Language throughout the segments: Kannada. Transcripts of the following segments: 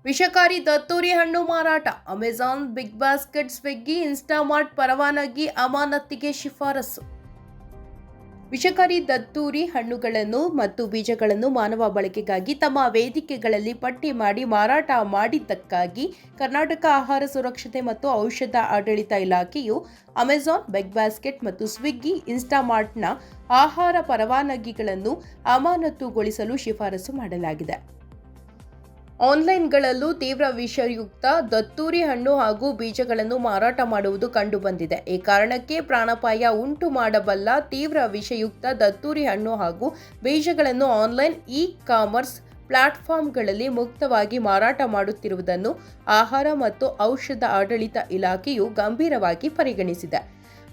ವಿಷಕಾರಿ ದತ್ತೂರಿ ಹಣ್ಣು ಮಾರಾಟ. Amazon, Big Basket, Swiggy, Instamart ಪರವಾನಗಿ ಅಮಾನತಿಗೆ ಶಿಫಾರಸು. ವಿಷಕಾರಿ ದತ್ತೂರಿ ಹಣ್ಣುಗಳನ್ನು ಮತ್ತು ಬೀಜಗಳನ್ನು ಮಾನವ ಬಳಕೆಗಾಗಿ ತಮ್ಮ ವೇದಿಕೆಗಳಲ್ಲಿ ಪಟ್ಟಿ ಮಾಡಿ ಮಾರಾಟ ಮಾಡಿದ್ದಕ್ಕಾಗಿ ಕರ್ನಾಟಕ ಆಹಾರ ಸುರಕ್ಷತೆ ಮತ್ತು ಔಷಧ ಆಡಳಿತ ಇಲಾಖೆಯು ಅಮೆಜಾನ್, ಬಿಗ್ ಬಾಸ್ಕೆಟ್ ಮತ್ತು ಸ್ವಿಗ್ಗಿ, ಇನ್ಸ್ಟಾಮಾರ್ಟ್ನ ಆಹಾರ ಪರವಾನಗಿಗಳನ್ನು ಅಮಾನತುಗೊಳಿಸಲು ಶಿಫಾರಸು ಮಾಡಲಾಗಿದೆ. ಆನ್ಲೈನ್ಗಳಲ್ಲೂ ತೀವ್ರ ವಿಷಯುಕ್ತ ದತ್ತೂರಿ ಹಣ್ಣು ಹಾಗೂ ಬೀಜಗಳನ್ನು ಮಾರಾಟ ಮಾಡುವುದು ಕಂಡುಬಂದಿದೆ. ಈ ಕಾರಣಕ್ಕೆ ಪ್ರಾಣಾಪಾಯ ಉಂಟು ಮಾಡಬಲ್ಲ ತೀವ್ರ ವಿಷಯುಕ್ತ ದತ್ತೂರಿ ಹಣ್ಣು ಹಾಗೂ ಬೀಜಗಳನ್ನು ಆನ್ಲೈನ್ ಇ-ಕಾಮರ್ಸ್ ಪ್ಲಾಟ್ಫಾರ್ಮ್ಗಳಲ್ಲಿ ಮುಕ್ತವಾಗಿ ಮಾರಾಟ ಮಾಡುತ್ತಿರುವುದನ್ನು ಆಹಾರ ಮತ್ತು ಔಷಧ ಆಡಳಿತ ಇಲಾಖೆಯು ಗಂಭೀರವಾಗಿ ಪರಿಗಣಿಸಿದೆ.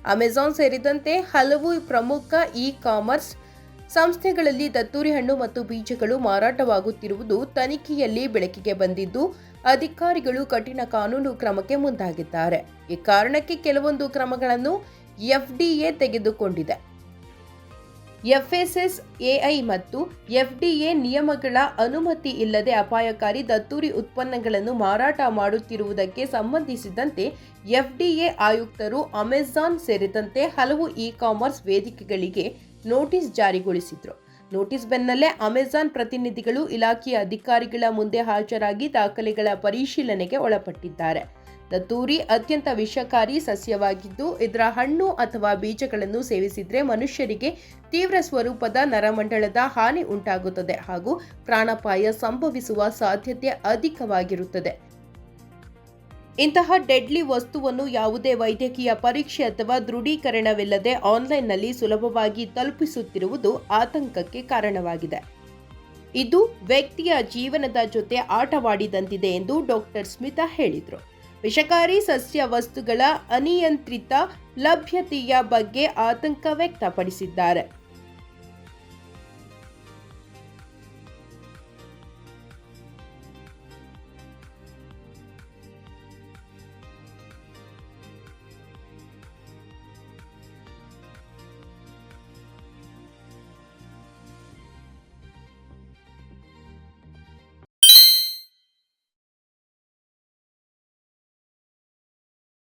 ಅಮೆಜಾನ್ ಸೇರಿದಂತೆ ಹಲವು ಪ್ರಮುಖ ಇ-ಕಾಮರ್ಸ್ ಸಂಸ್ಥೆಗಳಲ್ಲಿ ದತ್ತೂರಿ ಹಣ್ಣು ಮತ್ತು ಬೀಜಗಳು ಮಾರಾಟವಾಗುತ್ತಿರುವುದು ತನಿಖೆಯಲ್ಲಿ ಬೆಳಕಿಗೆ ಬಂದಿದ್ದು, ಅಧಿಕಾರಿಗಳು ಕಠಿಣ ಕಾನೂನು ಕ್ರಮಕ್ಕೆ ಮುಂದಾಗಿದ್ದಾರೆ. ಈ ಕಾರಣಕ್ಕೆ ಕೆಲವೊಂದು ಕ್ರಮಗಳನ್ನು ಎಫ್ಡಿಎ ತೆಗೆದುಕೊಂಡಿದೆ. ಎಫ್ಎಸ್ಎಸ್ಎಐ ಮತ್ತು ಎಫ್ಡಿಎ ನಿಯಮಗಳ ಅನುಮತಿ ಇಲ್ಲದೆ ಅಪಾಯಕಾರಿ ದತ್ತೂರಿ ಉತ್ಪನ್ನಗಳನ್ನು ಮಾರಾಟ ಮಾಡುತ್ತಿರುವುದಕ್ಕೆ ಸಂಬಂಧಿಸಿದಂತೆ ಎಫ್ಡಿಎ ಆಯುಕ್ತರು ಅಮೆಜಾನ್ ಸೇರಿದಂತೆ ಹಲವು ಇ-ಕಾಮರ್ಸ್ ವೇದಿಕೆಗಳಿಗೆ ನೋಟಿಸ್ ಜಾರಿಗೊಳಿಸಿದ್ರು. ನೋಟಿಸ್ ಬೆನ್ನಲ್ಲೇ ಅಮೆಜಾನ್ ಪ್ರತಿನಿಧಿಗಳು ಇಲಾಖೆಯ ಅಧಿಕಾರಿಗಳ ಮುಂದೆ ಹಾಜರಾಗಿ ದಾಖಲೆಗಳ ಪರಿಶೀಲನೆಗೆ ಒಳಪಟ್ಟಿದ್ದಾರೆ. ದತ್ತೂರಿ ಅತ್ಯಂತ ವಿಷಕಾರಿ ಸಸ್ಯವಾಗಿದ್ದು, ಇದರ ಹಣ್ಣು ಅಥವಾ ಬೀಜಗಳನ್ನು ಸೇವಿಸಿದರೆ ಮನುಷ್ಯರಿಗೆ ತೀವ್ರ ಸ್ವರೂಪದ ನರಮಂಡಲದ ಹಾನಿ ಉಂಟಾಗುತ್ತದೆ ಹಾಗೂ ಪ್ರಾಣಾಪಾಯ ಸಂಭವಿಸುವ ಸಾಧ್ಯತೆ ಅಧಿಕವಾಗಿರುತ್ತದೆ. ಇಂತಹ ಡೆಡ್ಲಿ ವಸ್ತುವನ್ನು ಯಾವುದೇ ವೈದ್ಯಕೀಯ ಪರೀಕ್ಷೆ ಅಥವಾ ದೃಢೀಕರಣವಿಲ್ಲದೆ ಆನ್ಲೈನ್ನಲ್ಲಿ ಸುಲಭವಾಗಿ ತಲುಪಿಸುತ್ತಿರುವುದು ಆತಂಕಕ್ಕೆ ಕಾರಣವಾಗಿದೆ. ಇದು ವ್ಯಕ್ತಿಯ ಜೀವನದ ಜೊತೆ ಆಟವಾಡಿದಂತಿದೆ ಎಂದು ಡಾಕ್ಟರ್ ಸ್ಮಿತಾ ಹೇಳಿದರು. ವಿಷಕಾರಿ ಸಸ್ಯ ವಸ್ತುಗಳ ಅನಿಯಂತ್ರಿತ ಲಭ್ಯತೆಯ ಬಗ್ಗೆ ಆತಂಕ ವ್ಯಕ್ತಪಡಿಸಿದ್ದಾರೆ.